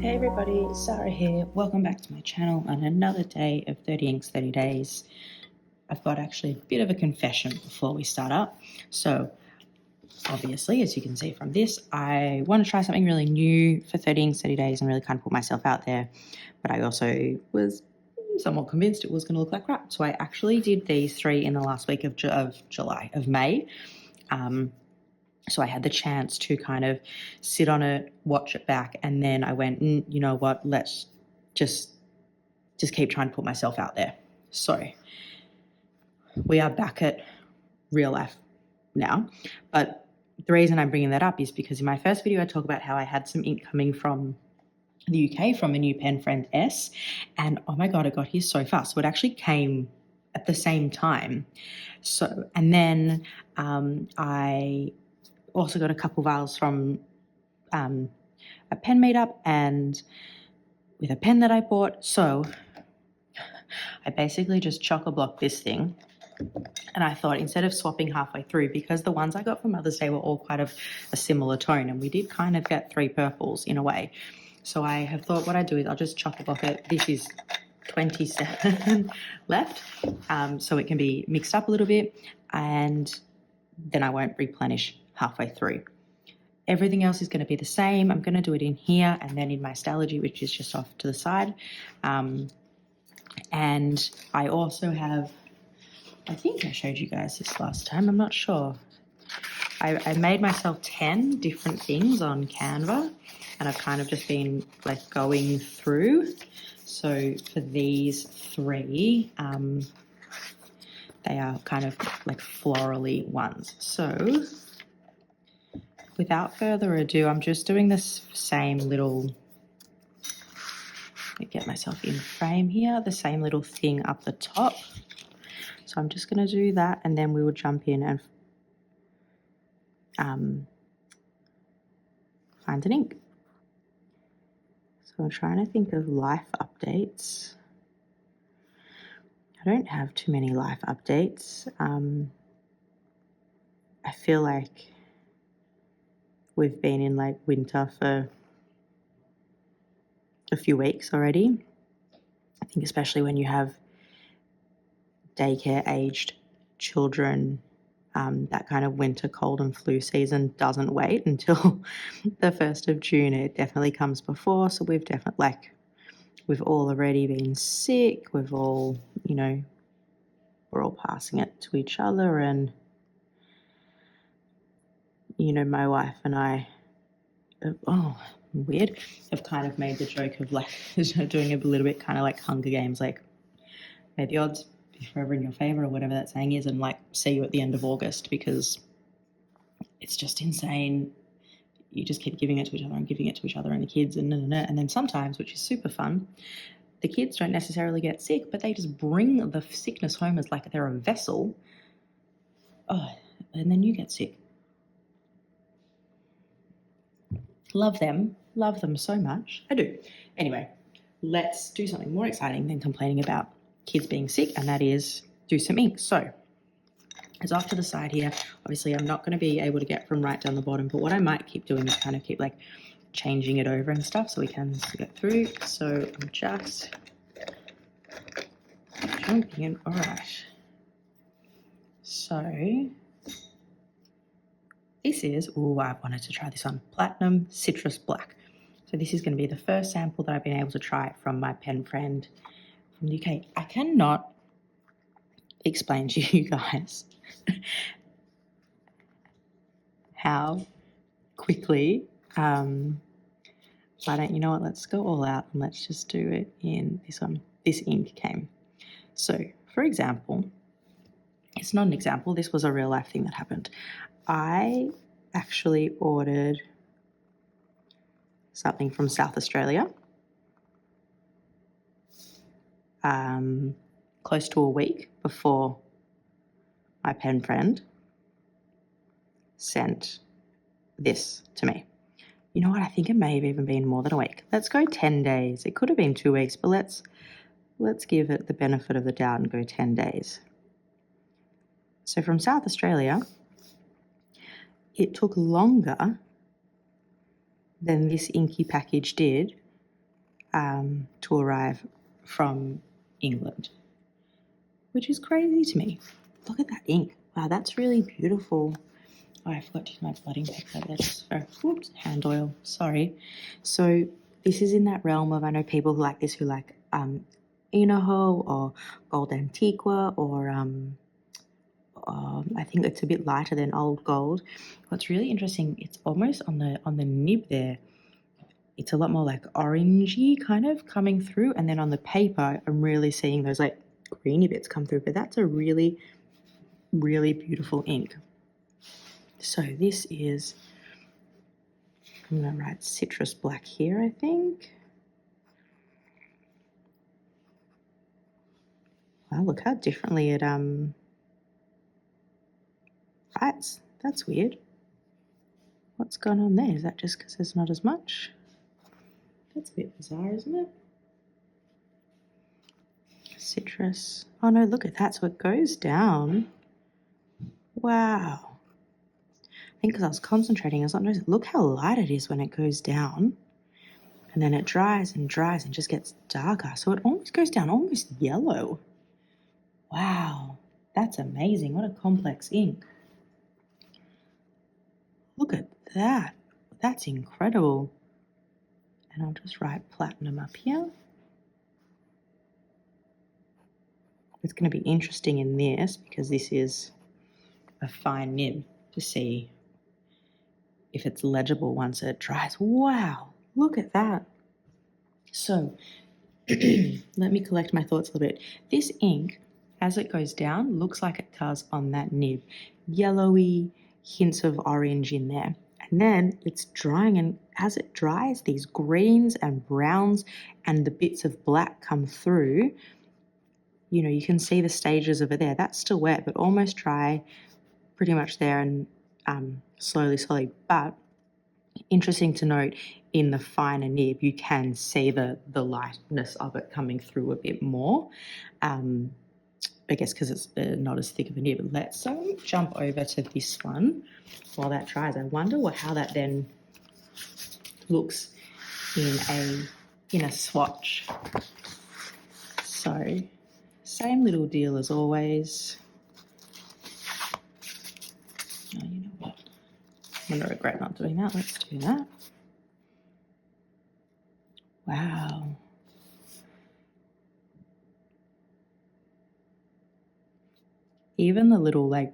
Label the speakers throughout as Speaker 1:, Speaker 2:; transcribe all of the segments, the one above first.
Speaker 1: Hey everybody, Sarah here. Welcome back to my channel on another day of 30 Inks 30 Days. I've got actually a bit of a confession before we start up. So obviously, as you can see from this, I want to try something really new for 30 Inks 30 Days and really kind of put myself out there. But I also was somewhat convinced it was going to look like crap. So I actually did these three in the last week of May. So I had the chance to kind of sit on it, watch it back, and then I went, you know what, let's just keep trying to put myself out there. So we are back at real life now. But the reason I'm bringing that up is because in my first video, I talk about how I had some ink coming from the UK from a new pen friend S, and oh my God, it got here so fast. So it actually came at the same time. So, and then I also got a couple vials from a pen meetup and with a pen that I bought. So I basically just chock-a-blocked this thing, and I thought instead of swapping halfway through, because the ones I got for Mother's Day were all quite of a similar tone, and we did kind of get three purples in a way. So I have thought what I do is I'll just chock-a-block it. This is 27 left, so it can be mixed up a little bit, and then I won't replenish halfway through. Everything else is going to be the same. I'm going to do it in here and then in my Stalogy, which is just off to the side. And I also have, I think I showed you guys this last time, I'm not sure. I made myself 10 different things on Canva, and I've kind of just been like going through. So for these three, they are kind of like florally ones. So without further ado, I'm just doing this same little, let me get myself in frame here, the same little thing up the top. So I'm just going to do that, and then we will jump in and find an ink. So I'm trying to think of life updates. I don't have too many life updates. I feel like we've been in like winter for a few weeks already. I think especially when you have daycare aged children, that kind of winter cold and flu season doesn't wait until the 1st of June. It definitely comes before. So we've definitely we've all already been sick. We've all, we're all passing it to each other. And, my wife and I, weird, have kind of made the joke of like doing a little bit kind of like Hunger Games, like may the odds be forever in your favor or whatever that saying is, and like see you at the end of August, because it's just insane. You just keep giving it to each other and giving it to each other and the kids and and then sometimes, which is super fun, the kids don't necessarily get sick, but they just bring the sickness home as like they're a vessel. Oh, and then you get sick. Love them so much. I do. Anyway, let's do something more exciting than complaining about kids being sick, and that is do some ink. So it's off to the side here. Obviously, I'm not going to be able to get from right down the bottom, but what I might keep doing is kind of keep like changing it over and stuff so we can get through. So I'm just jumping in. All right. So this is, I wanted to try this on, Platinum Citrus Black. So this is going to be the first sample that I've been able to try from my pen friend from the UK. I cannot explain to you guys how quickly, you know what, let's go all out and let's just do it in this one. This ink came. So for example, it's not an example, this was a real life thing that happened. I actually ordered something from South Australia close to a week before my pen friend sent this to me. You know what, I think it may have even been more than a week. Let's go 10 days. It could have been 2 weeks, but let's give it the benefit of the doubt and go 10 days. So from South Australia, it took longer than this inky package did to arrive from England, which is crazy to me. Look at that ink. Wow, that's really beautiful. Oh, I forgot to use my blotting paper. That's whoops, hand oil. Sorry. So this is in that realm of, I know people who like this who like Inaho or Gold Antiqua or I think it's a bit lighter than old gold. What's really interesting, it's almost on the nib there. It's a lot more like orangey kind of coming through, and then on the paper, I'm really seeing those like greeny bits come through. But that's a really, really beautiful ink. So this is, I'm going to write citrus black here, I think. Wow, look how differently it writes. That's weird. What's going on there? Is that just because there's not as much? That's a bit bizarre, isn't it? Citrus. Oh no, look at that. So it goes down. Wow. I think because I was concentrating, I was not noticing. Look how light it is when it goes down. And then it dries and just gets darker. So it almost goes down almost yellow. Wow. That's amazing. What a complex ink. Look at that. That's incredible. And I'll just write platinum up here. It's going to be interesting in this because this is a fine nib to see if it's legible once it dries. Wow, look at that. So let me collect my thoughts a little bit. This ink, as it goes down, looks like it does on that nib. Yellowy, hints of orange in there. And then it's drying, and as it dries, these greens and browns and the bits of black come through. You know, you can see the stages of it there. That's still wet, but almost dry, pretty much there, and slowly. But interesting to note, in the finer nib, you can see the lightness of it coming through a bit more. I guess because it's not as thick of a nib. Let's jump over to this one while that dries. I wonder how that then looks in a swatch. So same little deal as always. Oh, you know what? I'm going to regret not doing that. Let's do that. Wow. Even the little like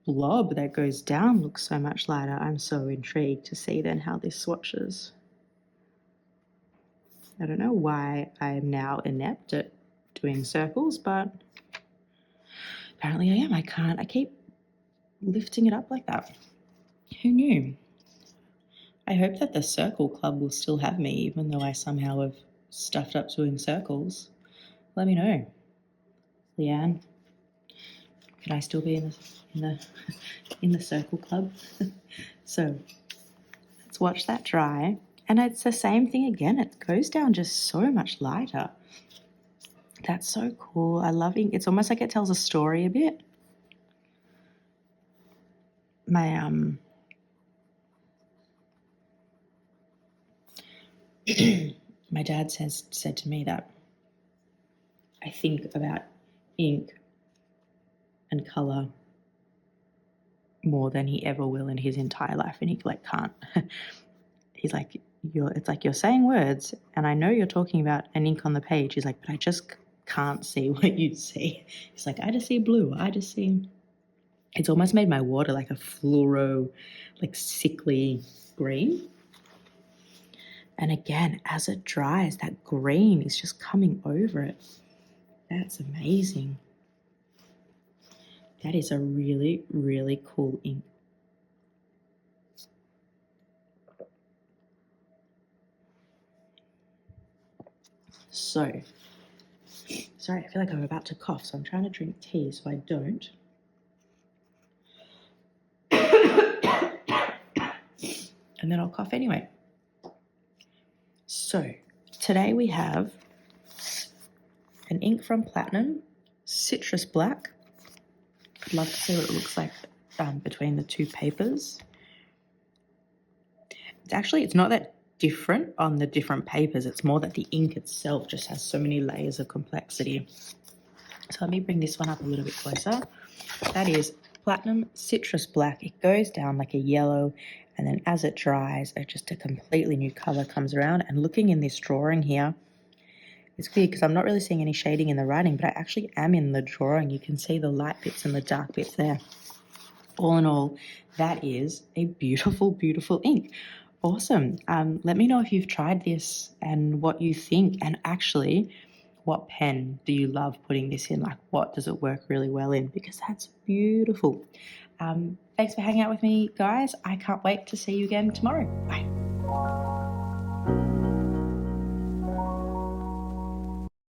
Speaker 1: blob that goes down looks so much lighter. I'm so intrigued to see then how this swatches. I don't know why I'm now inept at doing circles, but apparently I am. I keep lifting it up like that. Who knew? I hope that the circle club will still have me, even though I somehow have stuffed up doing circles. Let me know. Leanne, can I still be in the circle club? So let's watch that dry. And it's the same thing again. It goes down just so much lighter. That's so cool. I love it. It's almost like it tells a story a bit. My my dad said to me that I think about ink and color more than he ever will in his entire life, and he like can't. He's like, it's like you're saying words, and I know you're talking about an ink on the page. He's like, but I just can't see what you see. He's like, I just see blue. I just see. It's almost made my water like a fluoro, like sickly green. And again, as it dries, that green is just coming over it. That's amazing. That is a really, really cool ink. So, sorry, I feel like I'm about to cough, so I'm trying to drink tea so I don't. And then I'll cough anyway. So, today we have an ink from Platinum, Citrus Black. I'd love to see what it looks like between the two papers. It's not that different on the different papers. It's more that the ink itself just has so many layers of complexity. So let me bring this one up a little bit closer. That is Platinum Citrus Black. It goes down like a yellow, and then as it dries, just a completely new color comes around. And looking in this drawing here, it's weird because I'm not really seeing any shading in the writing, but I actually am in the drawing. You can see the light bits and the dark bits there. All in all, that is a beautiful, beautiful ink. Awesome. Let me know if you've tried this and what you think. And actually, what pen do you love putting this in? Like, what does it work really well in? Because that's beautiful. Thanks for hanging out with me, guys. I can't wait to see you again tomorrow. Bye.